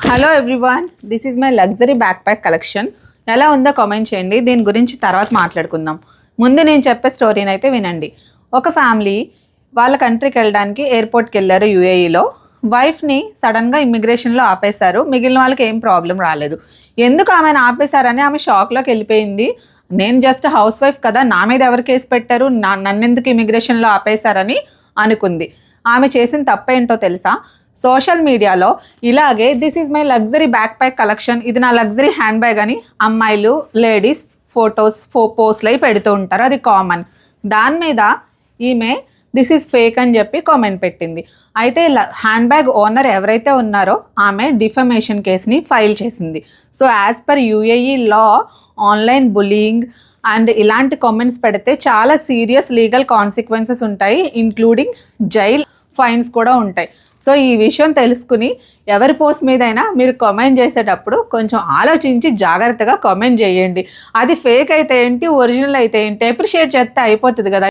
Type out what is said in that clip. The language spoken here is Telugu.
Hello everyone, this is my luxury back pack collection. ఎలా ఉందో కామెంట్ చేయండి. దీని గురించి తర్వాత మాట్లాడుకుందాం. ముందు నేను చెప్పే స్టోరీని అయితే వినండి. ఒక ఫ్యామిలీ వాళ్ళ కంట్రీకి వెళ్ళడానికి ఎయిర్పోర్ట్కి వెళ్ళారు యూఏఈలో. వైఫ్ని సడన్గా ఇమ్మిగ్రేషన్లో ఆపేశారు. మిగిలిన వాళ్ళకి ఏం ప్రాబ్లం రాలేదు. ఎందుకు ఆమెను ఆపేశారని ఆమె షాక్లోకి వెళ్ళిపోయింది. నేను జస్ట్ హౌస్ వైఫ్ కదా, నా మీద ఎవరు కేసు పెట్టారు, నన్నెందుకు ఇమిగ్రేషన్లో ఆపేశారని అనుకుంది. ఆమె చేసిన తప్పేంటో తెలుసా? సోషల్ మీడియాలో ఇలాగే this is my luxury back pack collection, ఇది నా లగ్జరీ హ్యాండ్ బ్యాగ్ అని అమ్మాయిలు లేడీస్ ఫొటోస్ పోస్ట్లు అయి పెడుతూ ఉంటారు. అది కామన్. దాని మీద ఈమె దిస్ ఈజ్ ఫేక్ అని చెప్పి కామెంట్ పెట్టింది. అయితే హ్యాండ్ బ్యాగ్ ఓనర్ ఎవరైతే ఉన్నారో ఆమె డిఫమేషన్ కేసుని ఫైల్ చేసింది. So as per UAE law, online bullying and ఇలాంటి కామెంట్స్ పెడితే చాలా సీరియస్ లీగల్ కాన్సిక్వెన్సెస్ ఉంటాయి, ఇంక్లూడింగ్ జైల్, ఫైన్స్ కూడా ఉంటాయి. సో ఈ విషయం తెలుసుకుని ఎవరి పోస్ట్ మీదైనా మీరు కామెంట్ చేసేటప్పుడు కొంచెం ఆలోచించి జాగ్రత్తగా కామెంట్ చేయండి. అది ఫేక్ అయితే ఏంటి, ఒరిజినల్ అయితే ఏంటి, అప్రిషియేట్ చేస్తే అయిపోతుంది కదా.